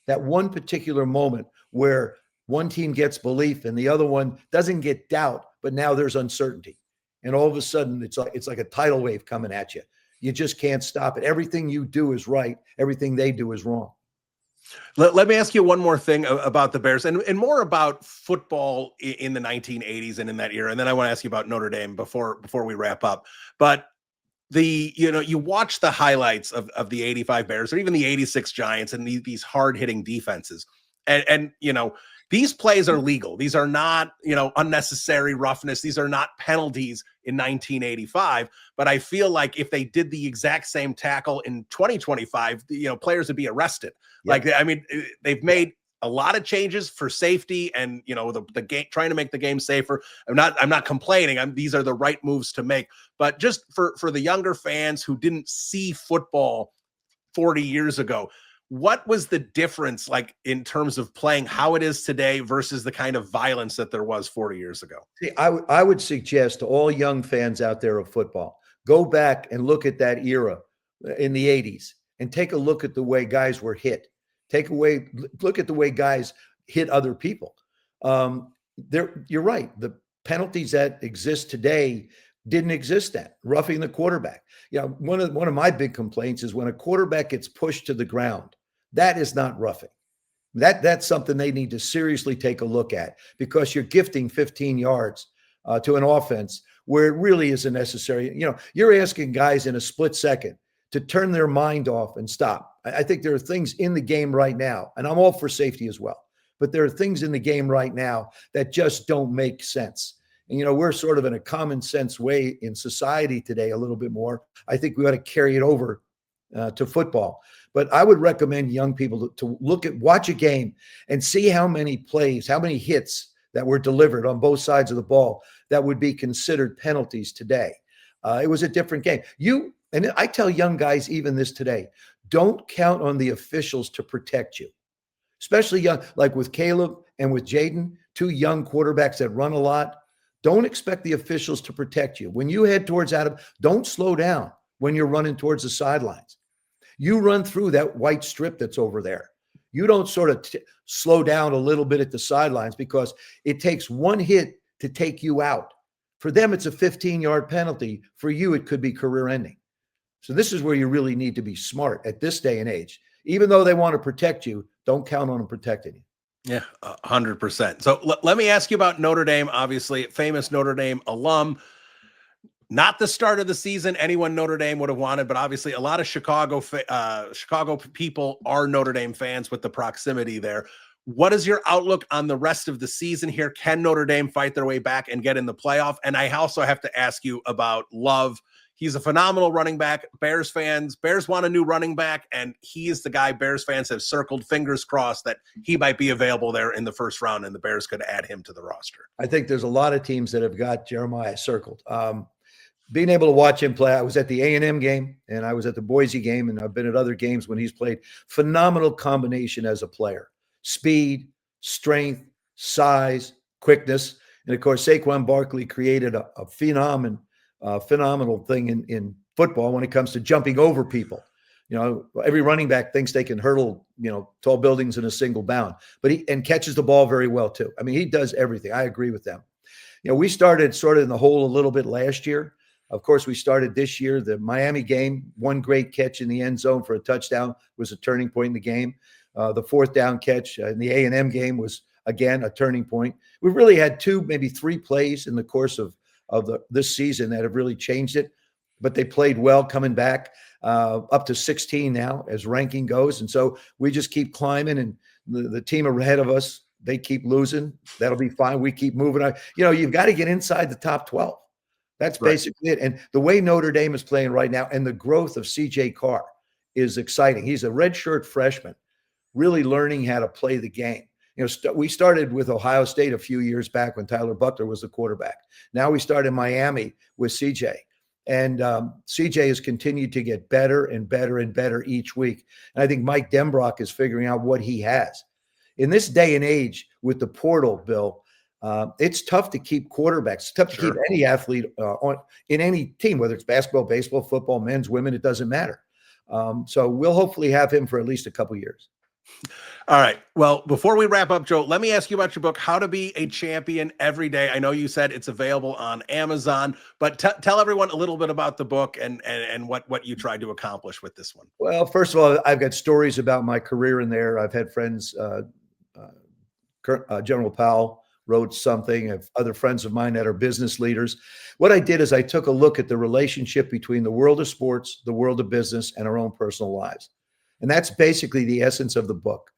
That one particular moment where one team gets belief and the other one doesn't get doubt, but now there's uncertainty. And all of a sudden, it's like a tidal wave coming at you. You just can't stop it. Everything you do is right. Everything they do is wrong. Let me ask you one more thing about the Bears and more about football in the 1980s and in that era. And then I want to ask you about Notre Dame before we wrap up. But you watch the highlights of the 85 Bears or even the 86 Giants and these hard-hitting defenses. And these plays are legal. These are not, unnecessary roughness. These are not penalties in 1985. But I feel like if they did the exact same tackle in 2025, players would be arrested. Yep. They've made a lot of changes for safety and, the game, trying to make the game safer. I'm not complaining. These are the right moves to make. But just for the younger fans who didn't see football 40 years ago, what was the difference like in terms of playing how it is today versus the kind of violence that there was 40 years ago? See, I would suggest to all young fans out there of football, go back and look at that era in the 80s and take a look at the way guys were hit. Look at the way guys hit other people. You're right. The penalties that exist today didn't exist then. Roughing the quarterback. One of my big complaints is when a quarterback gets pushed to the ground. That is not roughing. That's something they need to seriously take a look at because you're gifting 15 yards to an offense where it really isn't necessary. You're asking guys in a split second to turn their mind off and stop. I think there are things in the game right now, and I'm all for safety as well, but there are things in the game right now that just don't make sense. And, we're sort of in a common sense way in society today a little bit more. I think we ought to carry it over to football. But I would recommend young people to watch a game and see how many plays, how many hits that were delivered on both sides of the ball that would be considered penalties today. It was a different game. And I tell young guys even this today, don't count on the officials to protect you, especially young, like with Caleb and with Jayden, 2 young quarterbacks that run a lot. Don't expect the officials to protect you. When you head towards Adam, don't slow down when you're running towards the sidelines. You run through that white strip that's over there. You don't sort of slow down a little bit at the sidelines because it takes one hit to take you out. For them, it's a 15-yard penalty. For you, it could be career ending. So this is where you really need to be smart at this day and age. Even though they want to protect you, don't count on them protecting you. Yeah, 100%. So let me ask you about Notre Dame, obviously famous Notre Dame alum. Not the start of the season anyone Notre Dame would have wanted, but obviously a lot of Chicago people are Notre Dame fans with the proximity there. What is your outlook on the rest of the season here? Can Notre Dame fight their way back and get in the playoff? And I also have to ask you about Love. He's a phenomenal running back. Bears want a new running back, and he is the guy Bears fans have circled, fingers crossed, that he might be available there in the first round, and the Bears could add him to the roster. I think there's a lot of teams that have got Jeremiah circled. Being able to watch him play, I was at the A&M game, and I was at the Boise game, and I've been at other games when he's played. Phenomenal combination as a player. Speed, strength, size, quickness. And, of course, Saquon Barkley created a phenomenal thing in football when it comes to jumping over people. You know, every running back thinks they can hurdle, tall buildings in a single bound, but he catches the ball very well too. I mean, he does everything. I agree with them. We started sort of in the hole a little bit last year. Of course, we started this year. The Miami game, one great catch in the end zone for a touchdown was a turning point in the game. The fourth down catch in the A&M game was, again, a turning point. We've really had two, maybe three plays in the course of this season that have really changed it, but they played well coming back up to 16 now as ranking goes. And so we just keep climbing, and the team ahead of us, they keep losing. That'll be fine. We keep moving on. You've got to get inside the top 12. That's basically it. And the way Notre Dame is playing right now and the growth of C.J. Carr is exciting. He's a redshirt freshman, really learning how to play the game. We started with Ohio State a few years back when Tyler Buckler was the quarterback. Now we start in Miami with CJ. And CJ has continued to get better and better and better each week. And I think Mike Denbrock is figuring out what he has. In this day and age with the portal, Bill, it's tough to keep quarterbacks. It's tough to keep any athlete in any team, whether it's basketball, baseball, football, men's, women, it doesn't matter. So we'll hopefully have him for at least a couple years. All right. Well, before we wrap up, Joe, let me ask you about your book, How to Be a Champion Every Day. I know you said it's available on Amazon, but tell everyone a little bit about the book and what you tried to accomplish with this one. Well, first of all, I've got stories about my career in there. I've had friends, General Powell wrote something. I have other friends of mine that are business leaders. What I did is I took a look at the relationship between the world of sports, the world of business, and our own personal lives. And that's basically the essence of the book.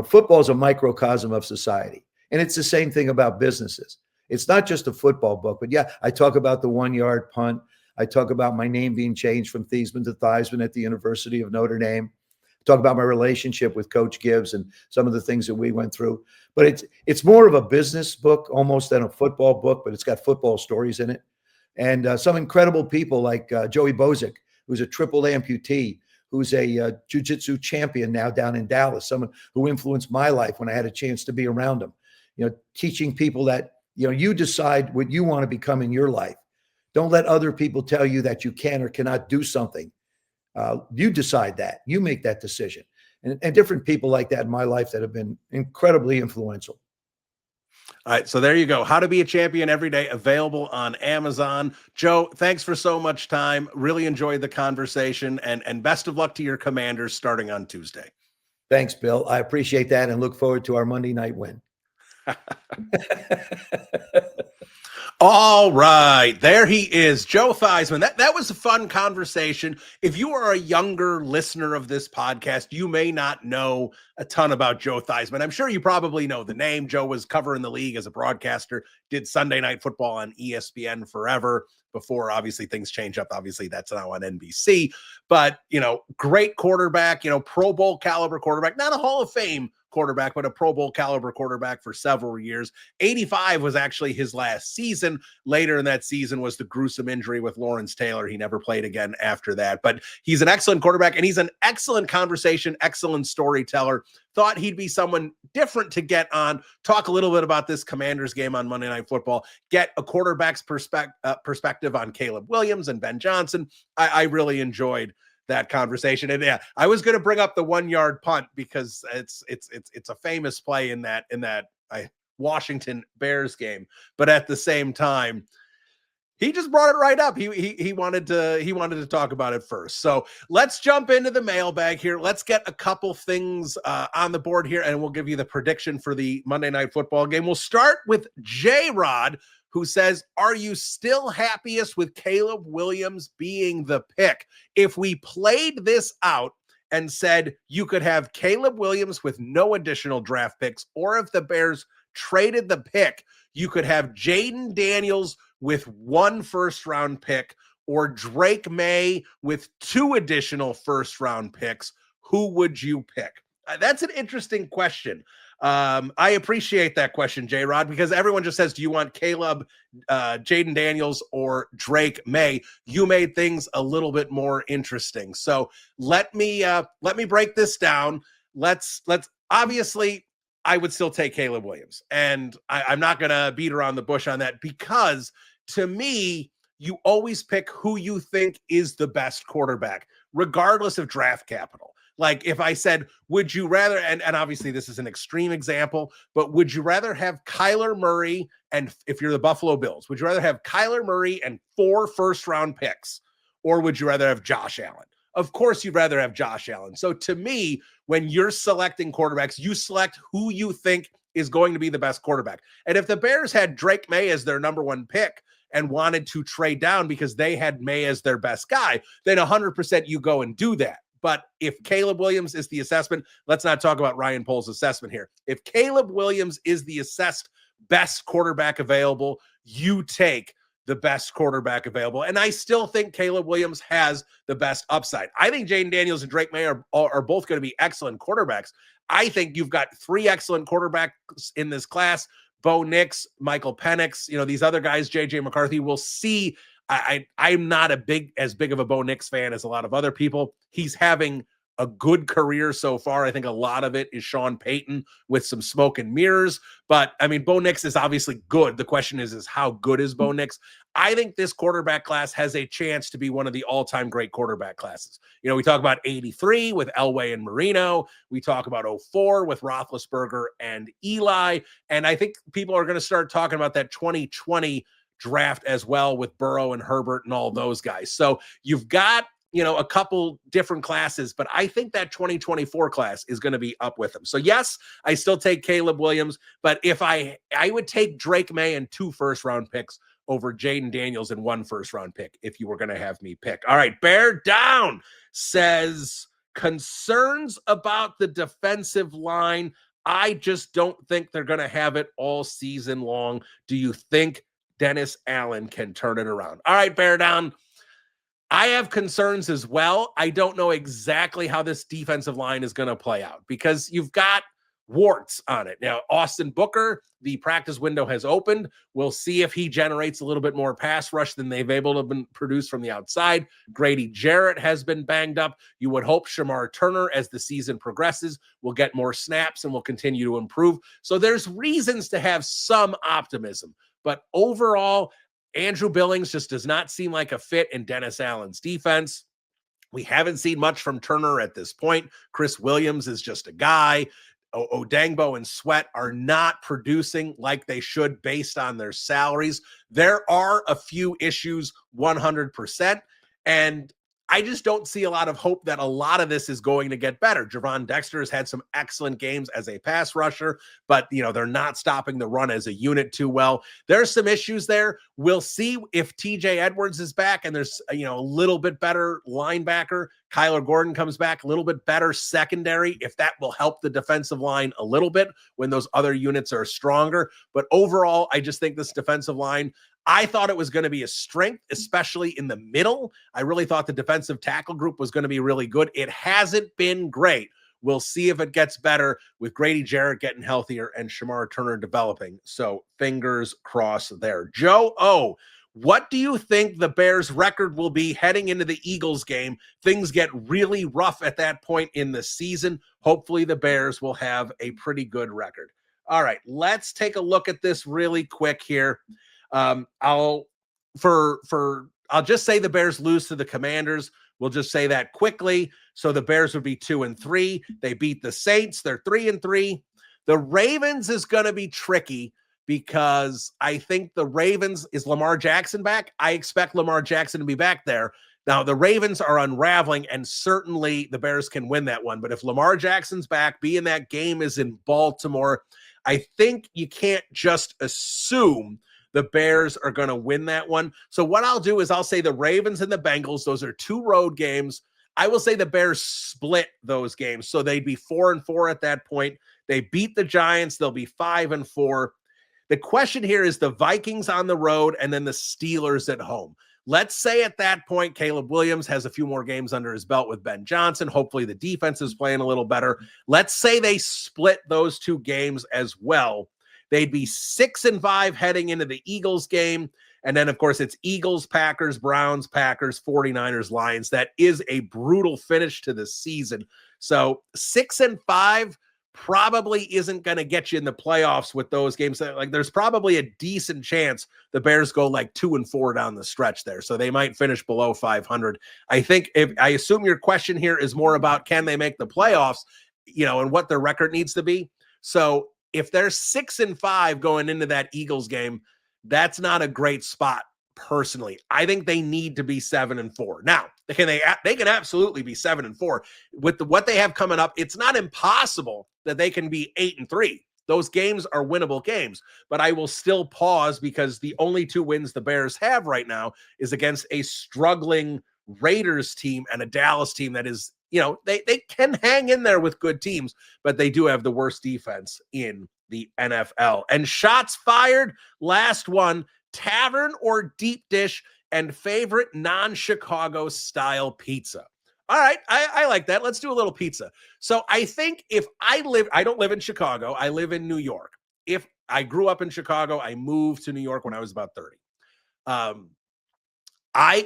Football is a microcosm of society. And it's the same thing about businesses. It's not just a football book, but yeah, I talk about the 1-yard punt. I talk about my name being changed from Theismann to Theismann at the University of Notre Dame. I talk about my relationship with Coach Gibbs and some of the things that we went through. But it's more of a business book almost than a football book, but it's got football stories in it. And some incredible people like Joey Bozick, who's a triple amputee, who's a jiu-jitsu champion now down in Dallas, someone who influenced my life when I had a chance to be around him, teaching people that, you decide what you want to become in your life. Don't let other people tell you that you can or cannot do something. You decide that. You make that decision. And different people like that in my life that have been incredibly influential. All right, so there you go. How to Be a Champion Every Day, available on Amazon. Joe, thanks for so much time. Really enjoyed the conversation, and best of luck to your Commanders starting on Tuesday. Thanks, Bill. I appreciate that and look forward to our Monday night win. All right, there he is, Joe Theismann. That was a fun conversation. If you are a younger listener of this podcast, you may not know a ton about Joe Theismann. I'm sure you probably know the name. Joe was covering the league as a broadcaster, did Sunday Night Football on ESPN forever before, obviously, things change up. Obviously, that's now on NBC. But, great quarterback, Pro Bowl caliber quarterback, not a Hall of Fame quarterback, but a Pro Bowl caliber quarterback for several years. 85 was actually his last season. Later in that season was the gruesome injury with Lawrence Taylor. He never played again after that, but he's an excellent quarterback, and he's an excellent conversation, excellent storyteller. Thought he'd be someone different to get on, talk a little bit about this Commanders game on Monday Night Football, get a quarterback's perspective on Caleb Williams and Ben Johnson. I really enjoyed that conversation. And yeah, I was going to bring up the 1-yard punt because it's a famous play in that Washington Bears game. But at the same time, He just brought it right up. He wanted to talk about it first. So let's jump into the mailbag here. Let's get a couple things on the board here, and we'll give you the prediction for the Monday Night Football game. We'll start with J-Rod, who says, are you still happiest with Caleb Williams being the pick? If we played this out and said you could have Caleb Williams with no additional draft picks, or if the Bears traded the pick, you could have Jayden Daniels with 1 first-round pick or Drake May with 2 additional first-round picks. Who would you pick? That's an interesting question. I appreciate that question, J-Rod, because everyone just says, do you want Caleb, Jayden Daniels, or Drake May? You made things a little bit more interesting. So let me break this down. Let's obviously, I would still take Caleb Williams, and I'm not going to beat around the bush on that, because to me, you always pick who you think is the best quarterback, regardless of draft capital. Like if I said, would you rather, and obviously this is an extreme example, but would you rather have Kyler Murray, and if you're the Buffalo Bills, would you rather have Kyler Murray and 4 first-round picks, or would you rather have Josh Allen? Of course, you'd rather have Josh Allen. So to me, when you're selecting quarterbacks, you select who you think is going to be the best quarterback. And if the Bears had Drake May as their number 1 pick and wanted to trade down because they had May as their best guy, then 100% you go and do that. But if Caleb Williams is the assessment, let's not talk about Ryan Pohl's assessment here. If Caleb Williams is the assessed best quarterback available, you take the best quarterback available. And I still think Caleb Williams has the best upside. I think Jayden Daniels and Drake May are both going to be excellent quarterbacks. I think you've got 3 excellent quarterbacks in this class. Bo Nix, Michael Penix, these other guys, JJ McCarthy. We'll see. I'm not as big of a Bo Nix fan as a lot of other people. He's having a good career so far. I think a lot of it is Sean Payton with some smoke and mirrors. But, I mean, Bo Nix is obviously good. The question is how good is Bo Nix? I think this quarterback class has a chance to be one of the all-time great quarterback classes. We talk about 83 with Elway and Marino. We talk about 04 with Roethlisberger and Eli. And I think people are going to start talking about that 2020 draft as well with Burrow and Herbert and all those guys. So you've got a couple different classes, but I think that 2024 class is going to be up with them. So yes, I still take Caleb Williams, but if I would take Drake May and 2 first-round picks over Jayden Daniels and 1 first-round pick if you were going to have me pick. All right, Bear Down says, concerns about the defensive line. I just don't think they're going to have it all season long. Do you think Dennis Allen can turn it around? All right, Bear Down. I have concerns as well. I don't know exactly how this defensive line is going to play out because you've got warts on it. Now, Austin Booker, the practice window has opened. We'll see if he generates a little bit more pass rush than they've able to produce from the outside. Grady Jarrett has been banged up. You would hope Shamar Turner, as the season progresses, will get more snaps and will continue to improve. So there's reasons to have some optimism. But overall, Andrew Billings just does not seem like a fit in Dennis Allen's defense. We haven't seen much from Turner at this point. Chris Williams is just a guy. Odangbo and Sweat are not producing like they should based on their salaries. There are a few issues 100%, and I just don't see a lot of hope that a lot of this is going to get better. Javon Dexter has had some excellent games as a pass rusher, but they're not stopping the run as a unit too well. There's some issues there. We'll see if TJ Edwards is back and there's a little bit better linebacker. Kyler Gordon comes back, a little bit better secondary, if that will help the defensive line a little bit when those other units are stronger. But overall, I just think this defensive line, I thought it was going to be a strength, especially in the middle. I really thought the defensive tackle group was going to be really good. It hasn't been great. We'll see if it gets better with Grady Jarrett getting healthier and Shamar Turner developing. So fingers crossed there. Joe O, what do you think the Bears' record will be heading into the Eagles game? Things get really rough at that point in the season. Hopefully the Bears will have a pretty good record. All right, let's take a look at this really quick here. I'll just say the Bears lose to the Commanders. We'll just say that quickly. So the Bears would be 2-3. They beat the Saints. They're 3-3. The Ravens is going to be tricky because I think the Ravens, is Lamar Jackson back? I expect Lamar Jackson to be back there. Now, the Ravens are unraveling, and certainly the Bears can win that one. But if Lamar Jackson's back, being that game is in Baltimore, I think you can't just assume the Bears are going to win that one. So what I'll do is I'll say the Ravens and the Bengals, those are 2 road games. I will say the Bears split those games. So they'd be 4-4 at that point. They beat the Giants. They'll be 5-4. The question here is the Vikings on the road and then the Steelers at home. Let's say at that point, Caleb Williams has a few more games under his belt with Ben Johnson. Hopefully the defense is playing a little better. Let's say they split those 2 games as well. They'd be 6-5 heading into the Eagles game. And then, of course, it's Eagles, Packers, Browns, Packers, 49ers, Lions. That is a brutal finish to the season. So 6-5 probably isn't going to get you in the playoffs with those games. Like, there's probably a decent chance the Bears go like 2-4 down the stretch there. So they might finish below 500. I assume your question here is more about, can they make the playoffs, and what their record needs to be. So if they're 6-5 going into that Eagles game, that's not a great spot. Personally, I think they need to be 7-4. Now, they can absolutely be 7-4 with what they have coming up. It's not impossible that they can be 8-3. Those games are winnable games, but I will still pause because the only 2 wins the Bears have right now is against a struggling Raiders team and a Dallas team that is, they can hang in there with good teams, but they do have the worst defense in the NFL. And shots fired, last one. Tavern or deep dish, and favorite non-Chicago style pizza. All right, I like that. Let's do a little pizza. So I think I don't live in Chicago. I live in New York. If I grew up in Chicago, I moved to New York when I was about 30.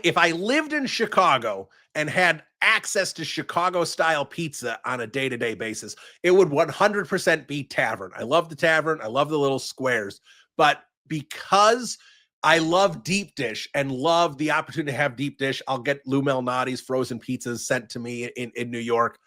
If I lived in Chicago and had access to Chicago style pizza on a day-to-day basis, it would 100% be Tavern. I love the Tavern. I love the little squares, but because I love deep dish and love the opportunity to have deep dish, I'll get Lou Malnati's frozen pizzas sent to me in New York.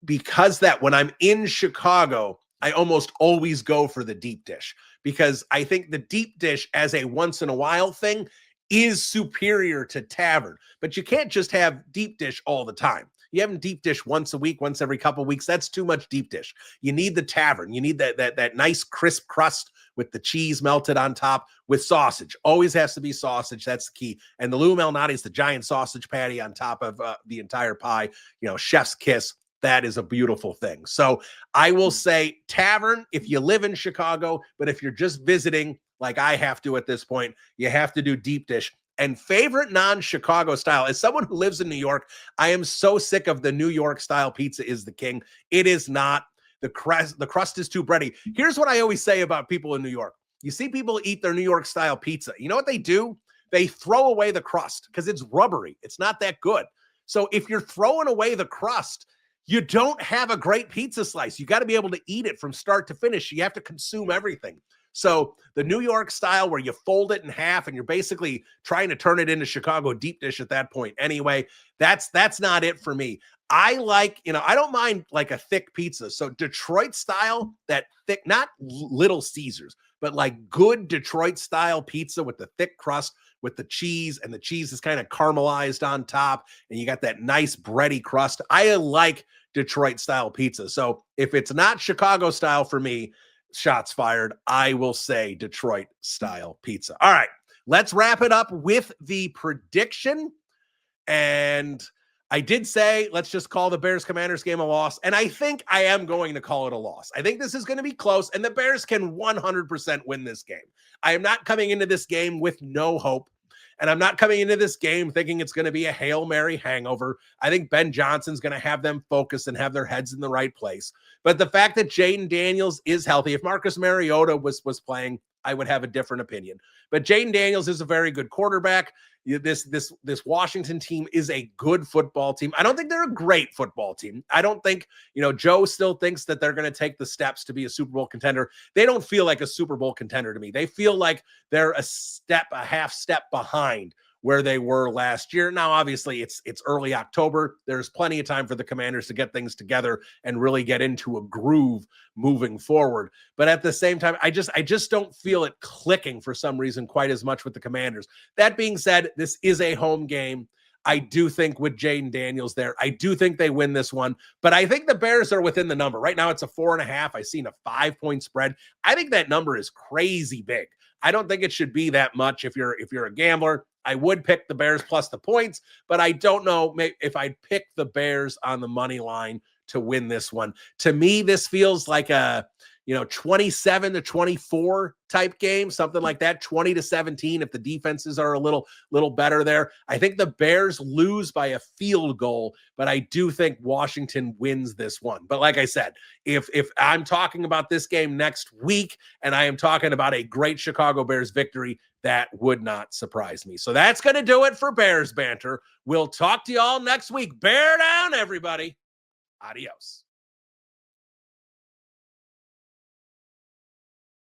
Because that when I'm in Chicago, I almost always go for the deep dish because I think the deep dish as a once in a while thing is superior to Tavern. But you can't just have deep dish all the time. You have deep dish once a week, once every couple of weeks. That's too much deep dish. You need the Tavern. You need that nice crisp crust with the cheese melted on top with sausage. Always has to be sausage. That's the key. And the Lou Malnati is the giant sausage patty on top of the entire pie. Chef's kiss. That is a beautiful thing. So I will say Tavern if you live in Chicago, but if you're just visiting like I have to at this point, you have to do deep dish. And favorite non-Chicago style, as someone who lives in New York, I am so sick of the New York style pizza is the king. It is not. The crust is too bready. Here's what I always say about people in New York. You see people eat their New York style pizza. You know what they do? They throw away the crust because it's rubbery. It's not that good. So if you're throwing away the crust, you don't have a great pizza slice. You got to be able to eat it from start to finish. You have to consume everything. So the New York style where you fold it in half and you're basically trying to turn it into Chicago deep dish at that point. Anyway, that's not it for me. I like, I don't mind like a thick pizza. So Detroit style, that thick, not Little Caesars, but like good Detroit style pizza with the thick crust with the cheese, and the cheese is kind of caramelized on top and you got that nice bready crust. I like Detroit style pizza. So if it's not Chicago style for me, shots fired, I will say Detroit style pizza. All right, let's wrap it up with the prediction. And I did say, let's just call the Bears-Commanders game a loss. And I think I am going to call it a loss. I think this is going to be close, and the Bears can 100% win this game. I am not coming into this game with no hope. And I'm not coming into this game thinking it's going to be a Hail Mary hangover. I think Ben Johnson's going to have them focus and have their heads in the right place. But the fact that Jayden Daniels is healthy, if Marcus Mariota was playing, I would have a different opinion. But Jayden Daniels is a very good quarterback. This Washington team is a good football team. I don't think they're a great football team. I don't think, Joe still thinks that they're going to take the steps to be a Super Bowl contender. They don't feel like a Super Bowl contender to me. They feel like they're a half step behind where they were last year. Now, obviously, it's early October. There's plenty of time for the Commanders to get things together and really get into a groove moving forward. But at the same time, I just don't feel it clicking for some reason quite as much with the Commanders. That being said, this is a home game. I do think with Jayden Daniels there, I do think they win this one, but I think the Bears are within the number. Right now it's a 4.5. I've seen a 5-point spread. I think that number is crazy big. I don't think it should be that much. If you're a gambler, I would pick the Bears plus the points, but I don't know if I'd pick the Bears on the money line to win this one. To me, this feels like a 27-24 type game, something like that, 20-17 if the defenses are a little better there. I think the Bears lose by a field goal, but I do think Washington wins this one. But like I said, if I'm talking about this game next week and I am talking about a great Chicago Bears victory, that would not surprise me. So that's going to do it for Bears Banter. We'll talk to you all next week. Bear down, everybody. Adios.